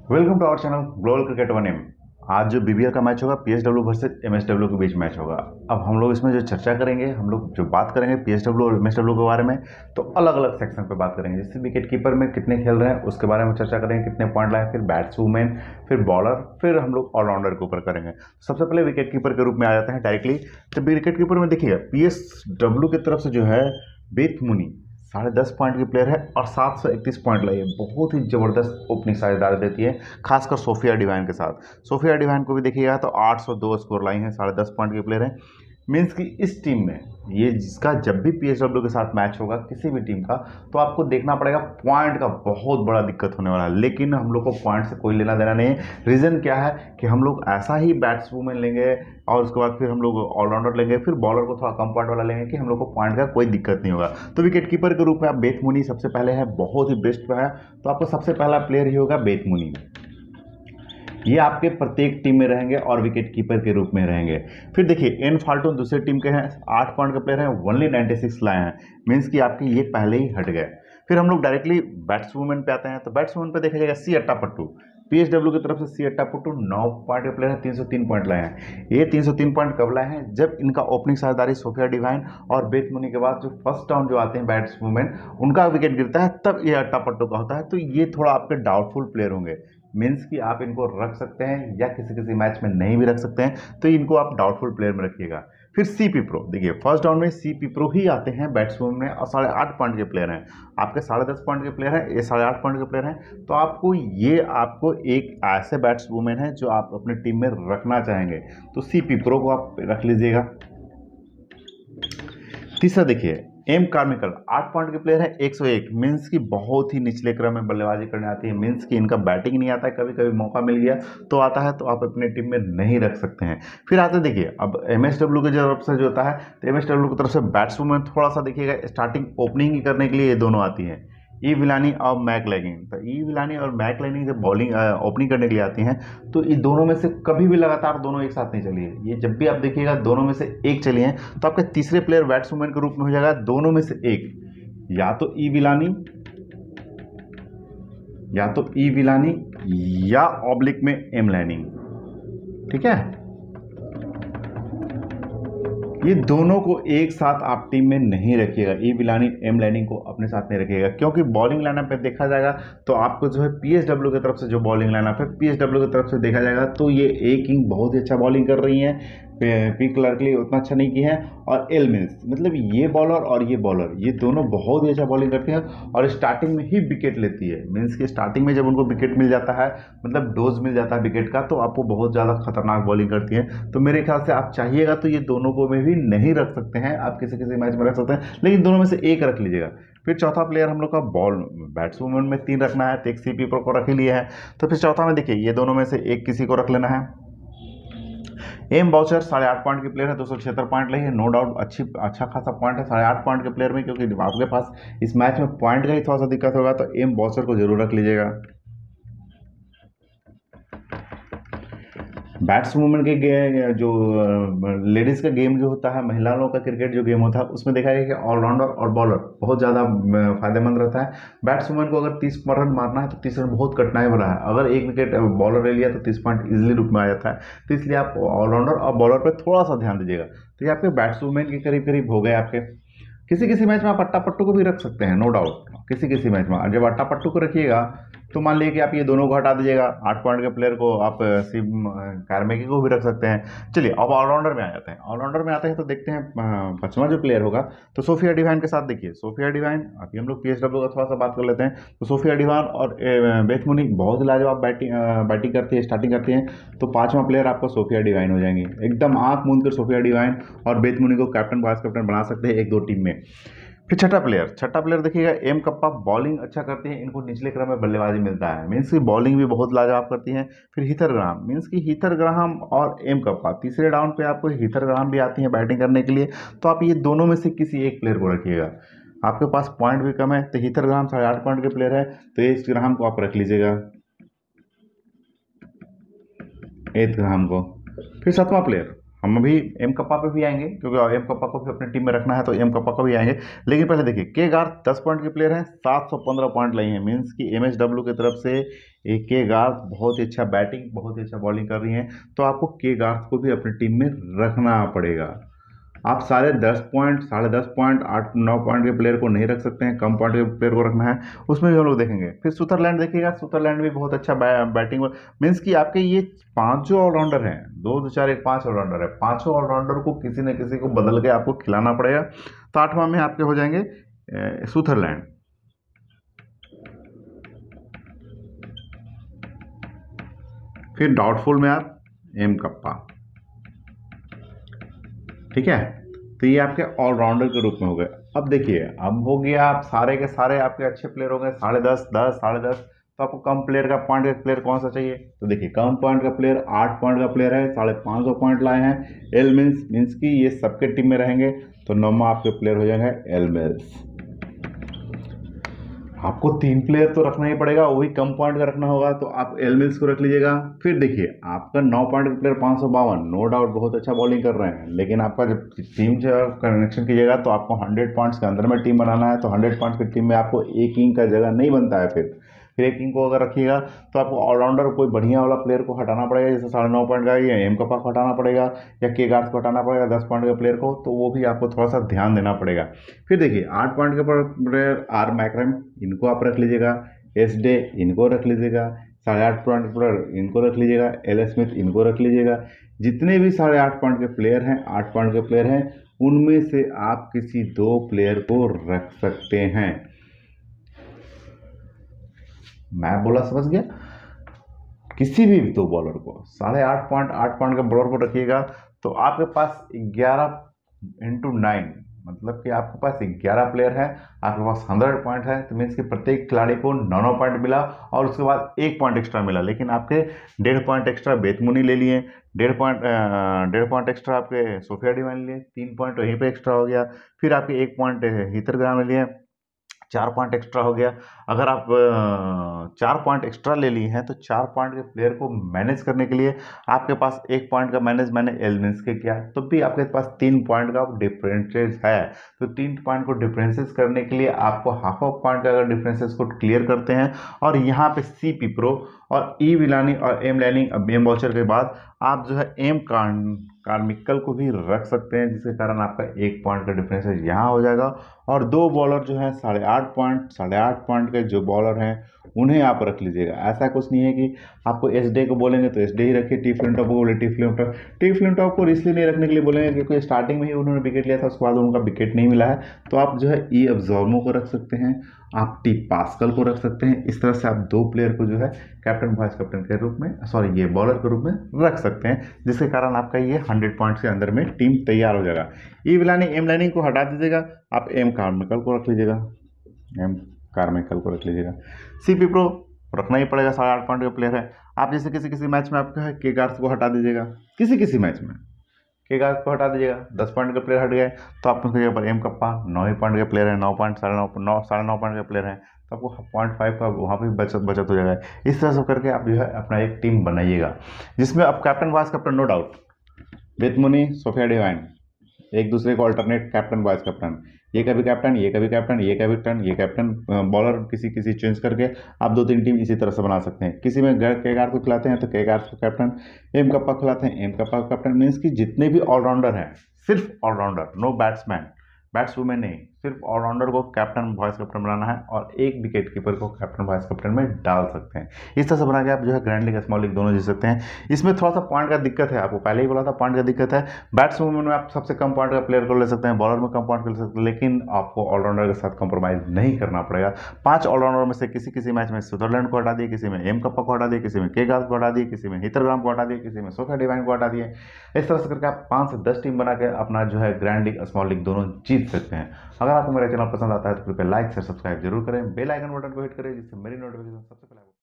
Welcome to our channel global cricket one M. आज जो BBr का मैच होगा पीएसडब्ल्यू वर्सेस एमएसडब्ल्यू के बीच मैच होगा। अब हम लोग इसमें जो चर्चा करेंगे, हम लोग जो बात करेंगे पीएसडब्ल्यू और एमएसडब्ल्यू के बारे में, तो अलग अलग सेक्शन पे बात करेंगे। जैसे विकेट कीपर में कितने खेल रहे हैं उसके बारे में चर्चा करेंगे, कितने पॉइंट लाए, फिर बैट्समैन, फिर बॉलर, फिर हम लोग ऑलराउंडर के ऊपर करेंगे। सबसे पहले विकेट कीपर के रूप में आ जाते हैं डायरेक्टली। तो विकेट कीपर में देखिएगा पीएसडब्ल्यू की तरफ से जो है बेथ मुनी 10.5 पॉइंट की प्लेयर है और 731 पॉइंट लाई है। बहुत ही ज़बरदस्त ओपनिंग साझेदारी देती है, खासकर सोफिया डिवाइन के साथ। सोफिया डिवाइन को भी देखिएगा तो 802 स्कोर लाई हैं, 10.5 पॉइंट की प्लेयर है। मीन्स कि इस टीम में ये जिसका जब भी पीएसडब्ल्यू के साथ मैच होगा किसी भी टीम का, तो आपको देखना पड़ेगा पॉइंट का बहुत बड़ा दिक्कत होने वाला है। लेकिन हम लोग को पॉइंट से कोई लेना देना नहीं है। रीज़न क्या है कि हम लोग ऐसा ही बैट्समैन लेंगे और उसके बाद फिर हम लोग ऑलराउंडर लेंगे, फिर बॉलर को थोड़ा कम पॉइंट वाला लेंगे कि हम लोग को पॉइंट का कोई दिक्कत नहीं होगा। तो विकेट कीपर के रूप में आप बेथ मुनी सबसे पहले है, बहुत ही बेस्ट है। तो आपका सबसे पहला प्लेयर ही होगा बेथ मुनी। ये आपके प्रत्येक टीम में रहेंगे और विकेट कीपर के रूप में रहेंगे। फिर देखिए एन फाल्टून दूसरे टीम के हैं, 8 पॉइंट के प्लेयर हैं, ओनली 96 लाए हैं। मीन्स कि आपके ये पहले ही हट गए। फिर हम लोग डायरेक्टली बैट्समैन पे आते हैं। तो बैट्समैन पे देखा जाएगा सी अट्टापट्टू। पीएसडब्ल्यू की तरफ से सी अट्टापट्टू 9 पॉइंट के प्लेयर है, 303 पॉइंट लाए हैं। ये 303 पॉइंट कब लाए हैं? जब इनका ओपनिंग साझेदारी सोफिया डिवाइन और बेथ मुनी के बाद जो फर्स्ट डाउन जो आते हैं बैट्समैन, उनका विकेट गिरता है, तब ये अट्टापट्टू का होता है। तो ये थोड़ा आपके डाउटफुल प्लेयर होंगे। मीन्स कि आप इनको रख सकते हैं या किसी किसी मैच में नहीं भी रख सकते हैं, तो इनको आप डाउटफुल प्लेयर में रखिएगा। फिर सीपी प्रो देखिए, फर्स्ट डाउन में सीपी प्रो ही आते हैं बैट्समैन में और 8.5 पॉइंट के प्लेयर हैं। आपके 10.5 पॉइंट के प्लेयर हैं, ये 8.5 पॉइंट के प्लेयर हैं। तो आपको एक ऐसे बैट्समैन है जो आप अपनी टीम में रखना चाहेंगे, तो सीपी प्रो को आप रख लीजिएगा। तीसरा देखिए एम कार्मिकल, 8 पॉइंट के प्लेयर है, 101। मीन्स की बहुत ही निचले क्रम में बल्लेबाजी करने आती है। मीन्स कि इनका बैटिंग नहीं आता है, कभी कभी मौका मिल गया तो आता है, तो आप अपनी टीम में नहीं रख सकते हैं। फिर आते देखिए अब एमएसडब्ल्यू की तरफ से जो होता है, तो एमएसडब्ल्यू की तरफ से बैट्समैन थोड़ा सा देखिएगा, स्टार्टिंग ओपनिंग ही करने के लिए ये दोनों आती हैं, ई विलानी और मैक लैनिंग। तो ई विलानी और मैक लैनिंग जब बॉलिंग ओपनिंग करने के लिए आती हैं, तो ये दोनों में से कभी भी लगातार दोनों एक साथ नहीं चली है। ये जब भी आप देखिएगा दोनों में से एक चली हैं, तो आपके तीसरे प्लेयर बैट्समैन के रूप में हो जाएगा दोनों में से एक, या तो ई विलानी, या ऑब्लिक में एम लैनिंग। ठीक है, ये दोनों को एक साथ आप टीम में नहीं रखिएगा। ई विलानी एम लैनिंग को अपने साथ नहीं रखिएगा, क्योंकि बॉलिंग लाइनअप पे देखा जाएगा तो आपको जो है पीएसडब्ल्यू की तरफ से जो बॉलिंग लाइनअप है, पीएसडब्ल्यू की तरफ से देखा जाएगा तो ये ए किंग बहुत ही अच्छा बॉलिंग कर रही हैं, पी क्लर्कली उतना अच्छा नहीं की है, और एल मिल्स, मतलब ये बॉलर और ये बॉलर, ये दोनों बहुत ही अच्छा बॉलिंग करते हैं और स्टार्टिंग में ही विकेट लेती है। मीन्स कि स्टार्टिंग में जब उनको विकेट मिल जाता है, मतलब डोज मिल जाता है विकेट का, तो आपको बहुत ज़्यादा खतरनाक बॉलिंग करती है। तो मेरे ख्याल से आप चाहिएगा तो ये दोनों को में भी नहीं रख सकते हैं, आप किसी किसी मैच में रख सकते हैं, लेकिन दोनों में से एक रख लीजिएगा। फिर चौथा प्लेयर हम लोग का बॉल बैट्समैन में 3 रखना है, तो एक सीपी प्रो को रख ही लिया है। तो फिर चौथा में देखिए ये दोनों में से एक किसी को रख लेना है। एम बाउचर 8.5 पॉइंट की प्लेयर है, 276 पॉइंट ली है, नो डाउट अच्छा खासा पॉइंट है 8.5 पॉइंट के प्लेयर में, क्योंकि आपके पास इस मैच में पॉइंट का ही थोड़ा सा दिक्कत होगा, तो एम बाउचर को जरूर रख लीजिएगा। बैट्समैन के जो लेडीज़ का गेम जो होता है, महिला लोगों का क्रिकेट जो गेम होता है, उसमें देखा गया कि ऑलराउंडर और बॉलर बहुत ज़्यादा फायदेमंद रहता है। बैट्समैन को अगर 30 रन मारना है तो 30 रन बहुत कठिनाई वाला है। अगर एक विकेट बॉलर ले लिया तो 30 पॉइंट इजिली रूप में आ जाता है। तो इसलिए आप ऑलराउंडर और बॉलर पर थोड़ा सा ध्यान दीजिएगा। तो ये आपके बैट्समैन के करीब करीब हो गए आपके। किसी किसी मैच में आप अट्टा पट्टू को भी रख सकते हैं, नो डाउट। किसी किसी मैच में जब अट्टा पट्टू को रखिएगा तो मान लीजिए कि आप ये दोनों को हटा दीजिएगा, 8 पॉइंट के प्लेयर को आप सिम कार्मेकी को भी रख सकते हैं। चलिए अब ऑलराउंडर में आ जाते हैं। ऑलराउंडर में आते हैं तो देखते हैं पांचवा जो प्लेयर होगा, तो सोफिया डिवाइन के साथ देखिए, सोफिया डिवाइन, अभी हम लोग पीएसडब्ल्यू का थोड़ा सा बात कर लेते हैं। तो सोफिया डिवाइन और बेथ मुनी बहुत लाजवाब बैटिंग करती है, स्टार्टिंग करती हैं। तो पांचवा प्लेयर आपको सोफिया डिवाइन हो जाएंगे। एकदम आंख मूंद कर सोफिया डिवाइन और बेथ मुनी को कैप्टन वाइस कैप्टन बना सकते हैं एक दो टीम में। फिर छठा प्लेयर देखिएगा एम कप्पा, बॉलिंग अच्छा करती है, इनको निचले क्रम में बल्लेबाजी मिलता है। मीन्स की बॉलिंग भी बहुत लाजवाब करती है। फिर हीथर ग्राहम, मीन्स की हीथर ग्राहम और एम कप्पा, तीसरे डाउन पे आपको हीथर ग्राहम भी आती है बैटिंग करने के लिए। तो आप ये दोनों में से किसी एक प्लेयर को रखिएगा। आपके पास पॉइंट भी कम है, तो हीथर ग्राहम 8.5 पॉइंट के प्लेयर है, तो एच ग्राहम को आप रख लीजिएगा, एथ ग्राहम को। फिर सातवां प्लेयर हम अभी एम कप्पा पे भी आएंगे, क्योंकि एम कप्पा को भी अपनी टीम में रखना है, तो एम कप्पा को भी आएंगे। लेकिन पहले देखिए के गार्थ 10 पॉइंट के प्लेयर हैं, 715 पॉइंट लिए हैं। मीन्स कि एमएसडब्ल्यू की तरफ से एक के गार्थ बहुत ही अच्छा बैटिंग, बहुत ही अच्छा बॉलिंग कर रही हैं, तो आपको के गार्थ को भी अपनी टीम में रखना पड़ेगा। आप सारे 10 पॉइंट, 10.5 पॉइंट, 8-9 पॉइंट के प्लेयर को नहीं रख सकते हैं, कम पॉइंट के प्लेयर को रखना है, उसमें भी हम लोग देखेंगे। फिर सुथरलैंड देखिएगा, सुथरलैंड भी बहुत अच्छा बैटिंग, मीन्स कि आपके ये 5 जो ऑलराउंडर हैं, 2-2-4-1-5 ऑलराउंडर है, 5 ऑलराउंडर को किसी न किसी को बदल के आपको खिलाना पड़ेगा। तो 8वां में आपके हो जाएंगे सुथरलैंड। फिर डाउटफुल में आप एम कप्पा, ठीक है। तो ये आपके ऑलराउंडर के रूप में हो गए। अब देखिए, अब हो गया आप सारे के सारे आपके अच्छे प्लेयर हो गए, 10.5, 10, 10.5। तो आपको कम प्लेयर का पॉइंट का प्लेयर कौन सा चाहिए? तो देखिए कम पॉइंट का प्लेयर 8 पॉइंट का प्लेयर है, 550 पॉइंट लाए हैं। एल मीन्स कि ये सबके टीम में रहेंगे, तो 9वां आपके प्लेयर हो जाएंगे एल मिल्स। आपको 3 प्लेयर तो रखना ही पड़ेगा, वही कम पॉइंट का रखना होगा, तो आप एल मिल्स को रख लीजिएगा। फिर देखिए आपका 9 पॉइंट का प्लेयर 552, नो डाउट बहुत अच्छा बॉलिंग कर रहे हैं, लेकिन आपका जब टीम से कनेक्शन कीजिएगा तो आपको 100 पॉइंट्स के अंदर में टीम बनाना है, तो 100 पॉइंट्स की टीम में आपको एक किंग का जगह नहीं बनता है। फिर एक किंग को अगर रखिएगा तो आपको ऑलराउंडर कोई बढ़िया वाला प्लेयर को हटाना पड़ेगा, जैसे 9.5 पॉइंट का या एम कप्पा को हटाना पड़ेगा, या के गार्थ को हटाना पड़ेगा 10 पॉइंट के प्लेयर को, तो वो भी आपको थोड़ा सा ध्यान देना पड़ेगा। फिर देखिए 8 पॉइंट के प्लेयर आर मैक्रम, इनको आप रख लीजिएगा। एस डे इनको रख लीजिएगा। 8.5 पॉइंट प्लेयर इनको रख लीजिएगा। एल स्मिथ इनको रख लीजिएगा। जितने भी 8.5 पॉइंट के प्लेयर हैं, 8 पॉइंट के प्लेयर हैं, उनमें से आप किसी 2 प्लेयर को रख सकते हैं। मैं बोला समझ गया? किसी भी 2 बॉलर को, 8.5 पॉइंट, 8 पॉइंट के बॉलर को रखिएगा, तो आपके पास 11x9, मतलब कि आपके पास 11 प्लेयर है, आपके पास 100 पॉइंट है, तो मीन्स कि प्रत्येक खिलाड़ी को 9 पॉइंट मिला, और उसके बाद 1 पॉइंट एक्स्ट्रा मिला। लेकिन आपके 1.5 पॉइंट एक्स्ट्रा बेतमुनी ले लिए, 1.5 पॉइंट एक्स्ट्रा आपके सोफिया डिवाइन लिए, 3 पॉइंट वहीं पे एक्स्ट्रा हो गया। फिर आपके 1 पॉइंट हीथर ग्राम ले लिए, 4 पॉइंट एक्स्ट्रा हो गया। अगर आप 4 पॉइंट एक्स्ट्रा ले लिए हैं, तो 4 पॉइंट के प्लेयर को मैनेज करने के लिए आपके पास 1 पॉइंट का मैनेज मैंने एलिमेंट्स के किया, तो भी आपके पास 3 पॉइंट का डिफरेंसेस है। तो 3 पॉइंट को डिफरेंसेस करने के लिए आपको हाफ ऑफ पॉइंट का अगर डिफरेंसेस को क्लियर करते हैं, और यहाँ पे CP प्रो और ई विलानी और एम लैनिंग, एम वॉचर के बाद आप जो है एम कार्मिकल को भी रख सकते हैं, जिसके कारण आपका 1 पॉइंट का डिफरेंस यहाँ हो जाएगा। और 2 बॉलर जो हैं 8.5 पॉइंट के जो बॉलर हैं, उन्हें आप रख लीजिएगा। ऐसा कुछ नहीं है कि आपको एस डे को बोलेंगे तो एस डे ही रखिए, टी फ्लिंटॉप को बोले टी फ्लिंटॉप को इसलिए नहीं रखने के लिए बोलेंगे क्योंकि स्टार्टिंग में ही उन्होंने विकेट लिया था, उसके बाद उनका विकेट नहीं मिला है। तो आप जो है ई अब्जॉर्मो को रख सकते हैं, आप टी पास्कल को रख सकते हैं। इस तरह से आप 2 प्लेयर को जो है कैप्टन वाइस कैप्टन के रूप में, सॉरी ये बॉलर के रूप में रख सकते हैं, जिसके कारण आपका ये 100 पॉइंट्स के अंदर में टीम तैयार हो जाएगा। ई विलानी एम लाइनिंग को हटा दीजिएगा, आप एम कार्मिकल को रख लीजिएगा, एम कार्मिकल को रख लीजिएगा। CP प्रो रखना ही पड़ेगा, 8.5 पॉइंट का प्लेयर है। आप जैसे किसी मैच में आपका है के गार्थ को हटा दीजिएगा, किसी मैच में के गार्थ को हटा दीजिएगा, 10 पॉइंट के प्लेयर हट गए, तो आप उसके पर एम कप्पा 9 पॉइंट के प्लेयर है, 9 पॉइंट 9.5 पॉइंट के प्लेयर हैं, तो आपको 0.5 का वहाँ पर बचत हो जाएगा। इस तरह से करके आप जो है अपना एक टीम बनाइएगा, जिसमें अब captain vice captain no doubt Beth Mooney, Sophie Devine एक दूसरे को अल्टरनेट कैप्टन वाइस कैप्टन, ये कभी कैप्टन, ये कभी कैप्टन, ये कैप्टन, ये कैप्टन, बॉलर किसी चेंज करके आप 2-3 टीम इसी तरह से बना सकते हैं। किसी में के गार्थ को खिलाते हैं तो के गार्थ को कैप्टन, एम कप्पा खिलाते हैं एम कप्पा को कैप्टन। मीन्स कि जितने भी ऑलराउंडर हैं, सिर्फ ऑलराउंडर, नो बैट्समैन नहीं, सिर्फ ऑलराउंडर को कैप्टन वाइस कैप्टन बनाना है, और एक विकेट कीपर को कैप्टन वाइस कैप्टन में डाल सकते हैं। इस तरह से बना के आप जो है ग्रैंड लीग, स्मॉल लीग दोनों जीत सकते हैं। इसमें थोड़ा सा पॉइंट का दिक्कत है, आपको पहले ही बोला था पॉइंट का दिक्कत है। बैट्समैन में आप सबसे कम पॉइंट का प्लेयर को ले सकते हैं, बॉलर में कम पॉइंट को ले सकते हैं, लेकिन आपको ऑलराउंडर के साथ कॉम्प्रोमाइज़ नहीं करना पड़ेगा। 5 ऑलराउंडर में से किसी मैच में सुदरलैंड को हटा दिए, किसी में एम कप्पा को हटा दिए, किसी में के गार्थ को हटा दिए, किसी में हीथर ग्राम को हटा दिए, किसी में सोफिया डिवाइन को हटा दिए। इस तरह से करके आप 5 से 10 टीम बना के अपना जो है ग्रैंड लीग, स्मॉल लीग दोनों जीत सकते हैं। अगर आपको मेरा चैनल पसंद आता है तो कृपया लाइक शेयर सब्सक्राइब जरूर करें, बेल आइकन बटन को हिट करें, जिससे मेरी नोटिफिकेशन सबसे पहले